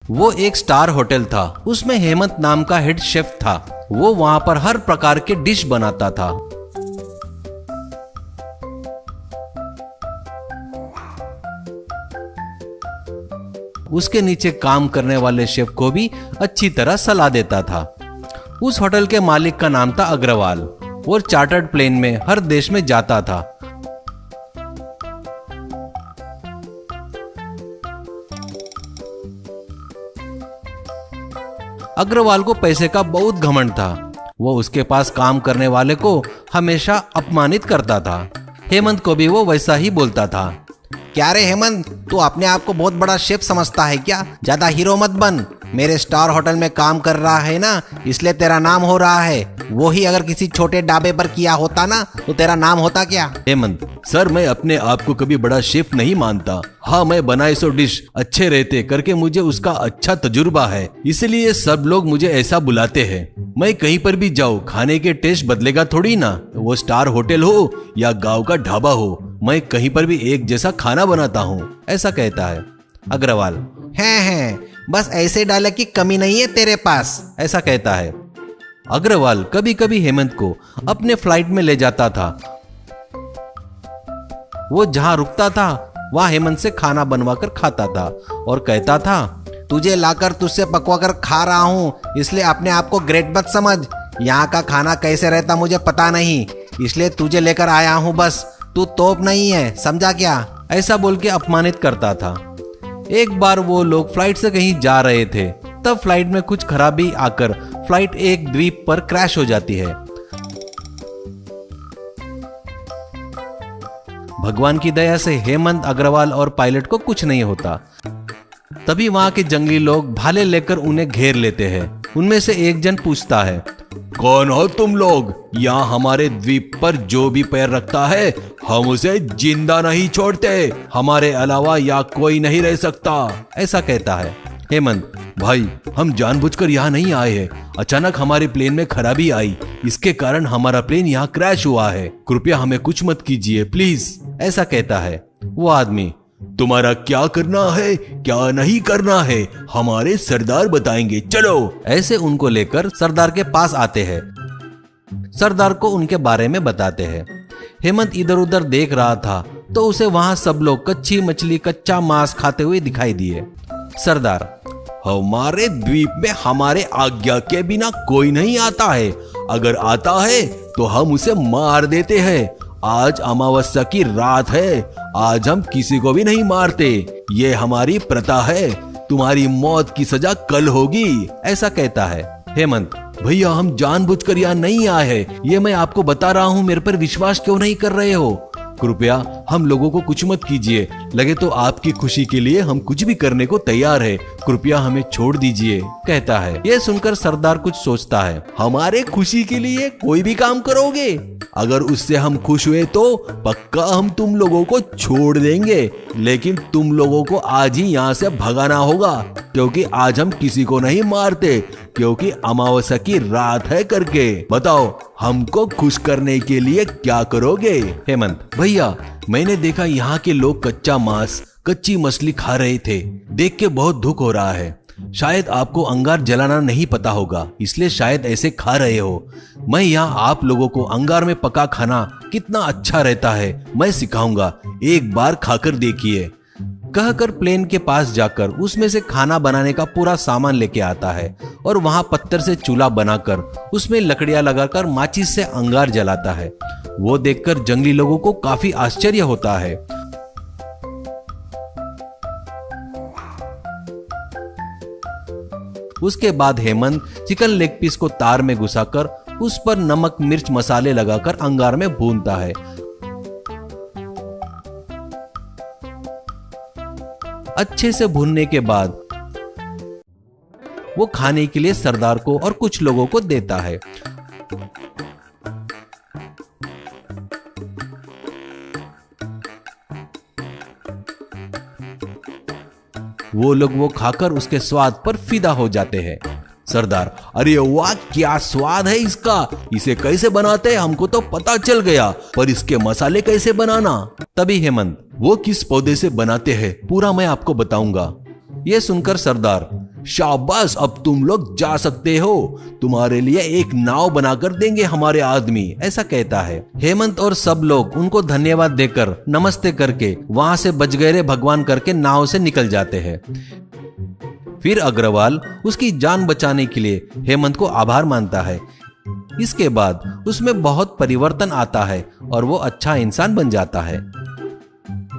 वो एक star hotel था। उसमें हेमंत नाम का हेड शेफ था। वो वहां पर हर प्रकार के डिश बनाता था। उसके नीचे काम करने वाले शेफ को भी अच्छी तरह सलाह देता था। उस होटल के मालिक का नाम था अग्रवाल। वो चार्टर्ड प्लेन में हर देश में जाता था। अग्रवाल को पैसे का बहुत घमंड था। वो उसके पास काम करने वाले को हमेशा अपमानित करता था। हेमंत को भी वो वैसा ही बोलता था। क्या रे हेमंत, तू अपने आप को बहुत बड़ा शेफ समझता है क्या? ज्यादा हीरो मत बन। मेरे स्टार होटल में काम कर रहा है ना, इसलिए तेरा नाम हो रहा है। वो ही अगर किसी छोटे ढाबे पर किया होता ना, तो तेरा नाम होता क्या? हेमंत, सर मैं अपने आप को कभी बड़ा शेफ नहीं मानता। हाँ, मैं बनाए सो डिश अच्छे रहते करके मुझे उसका अच्छा तजुर्बा है, इसलिए सब लोग मुझे ऐसा बुलाते हैं। मैं कहीं पर भी जाऊँ, खाने के टेस्ट बदलेगा थोड़ी ना। वो स्टार होटल हो या गाँव का ढाबा हो, मैं कहीं पर भी एक जैसा खाना बनाता हूँ, ऐसा कहता है अग्रवाल। हैं, बस ऐसे डायलॉग की कमी नहीं है तेरे पास, ऐसा कहता है। अग्रवाल कभी कभी हेमंत को अपने फ्लाइट में ले जाता था। वो जहां रुकता था वहां हेमंत से खाना बनवा कर खाता था और कहता था, तुझे लाकर तुझसे पकवा कर खा रहा हूँ, इसलिए अपने आप को ग्रेट मत समझ। यहाँ का खाना कैसे रहता मुझे पता नहीं, इसलिए तुझे लेकर आया हूँ बस। तू तोप नहीं है, समझा क्या? ऐसा बोल के अपमानित करता था। एक बार वो लोग फ्लाइट से कहीं जा रहे थे, तब फ्लाइट में कुछ खराबी आकर फ्लाइट एक द्वीप पर क्रैश हो जाती है। भगवान की दया से हेमंत, अग्रवाल और पायलट को कुछ नहीं होता। तभी वहां के जंगली लोग भाले लेकर उन्हें घेर लेते हैं। उनमें से एक जन पूछता है, कौन हो तुम लोग? यहाँ हमारे द्वीप पर जो भी पैर रखता है हम उसे जिंदा नहीं छोड़ते। हमारे अलावा यहाँ कोई नहीं रह सकता, ऐसा कहता है। हेमंत, भाई हम जानबूझकर यहाँ नहीं आए हैं। अचानक हमारे प्लेन में खराबी आई, इसके कारण हमारा प्लेन यहाँ क्रैश हुआ है। कृपया हमें कुछ मत कीजिए प्लीज, ऐसा कहता है वो आदमी। तुम्हारा क्या करना है क्या नहीं करना है हमारे सरदार बताएंगे, चलो। ऐसे उनको लेकर सरदार के पास आते हैं। सरदार को उनके बारे में बताते हैं। हेमंत इधर उधर देख रहा था तो उसे वहां सब लोग कच्ची मछली, कच्चा मांस खाते हुए दिखाई दिए। सरदार, हमारे द्वीप में हमारे आज्ञा के बिना कोई नहीं आता है। अगर आता है तो हम उसे मार देते हैं। आज अमावस्या की रात है, आज हम किसी को भी नहीं मारते। ये हमारी प्रथा है। तुम्हारी मौत की सजा कल होगी, ऐसा कहता है। हेमंत, भैया हम जानबूझकर यहाँ नहीं आए हैं, ये मैं आपको बता रहा हूँ। मेरे पर विश्वास क्यों नहीं कर रहे हो? कृपया हम लोगों को कुछ मत कीजिए। लगे तो आपकी खुशी के लिए हम कुछ भी करने को तैयार है। कृपया हमें छोड़ दीजिए, कहता है। यह सुनकर सरदार कुछ सोचता है। हमारे खुशी के लिए कोई भी काम करोगे? अगर उससे हम खुश हुए तो पक्का हम तुम लोगों को छोड़ देंगे, लेकिन तुम लोगों को आज ही यहाँ से भगाना होगा, क्योंकि आज हम किसी को नहीं मारते, क्योंकि अमावस्या की रात है करके। बताओ हमको खुश करने के लिए क्या करोगे? हेमंत, भैया मैंने देखा यहाँ के लोग कच्चा मांस, कच्ची मछली खा रहे थे, देख के बहुत दुख हो रहा है। शायद आपको अंगार जलाना नहीं पता होगा, इसलिए शायद ऐसे खा रहे हो। मैं यहाँ आप लोगों को अंगार में पका खाना कितना अच्छा रहता है मैं सिखाऊंगा, एक बार खाकर देखिए। कहकर प्लेन के पास जाकर उसमें से खाना बनाने का पूरा सामान लेके आता है और वहां पत्थर से चूल्हा बनाकर उसमें लकड़ियां लगाकर माचिस से अंगार जलाता है। वो देखकर जंगली लोगों को काफी आश्चर्य होता है। उसके बाद हेमंत चिकन लेग पीस को तार में घुसाकर उस पर नमक, मिर्च, मसाले लगाकर अंगार में भूनता है। अच्छे से भूनने के बाद वो खाने के लिए सरदार को और कुछ लोगों को देता है। वो लोग वो खाकर उसके स्वाद पर फिदा हो जाते हैं। सरदार, अरे वाह क्या स्वाद है इसका, इसे कैसे बनाते हैं हमको तो पता चल गया, पर इसके मसाले कैसे बनाना? तभी हेमंत, वो किस पौधे से बनाते हैं पूरा मैं आपको बताऊंगा। ये सुनकर सरदार, शाबाश, अब तुम लोग जा सकते हो, तुम्हारे लिए एक नाव बनाकर देंगे हमारे आदमी, ऐसा कहता है। हेमंत और सब लोग उनको धन्यवाद देकर नमस्ते करके वहां से बच गए रे भगवान करके नाव से निकल जाते हैं। फिर अग्रवाल उसकी जान बचाने के लिए हेमंत को आभार मानता है। इसके बाद उसमें बहुत परिवर्तन आता है और वो अच्छा इंसान बन जाता है।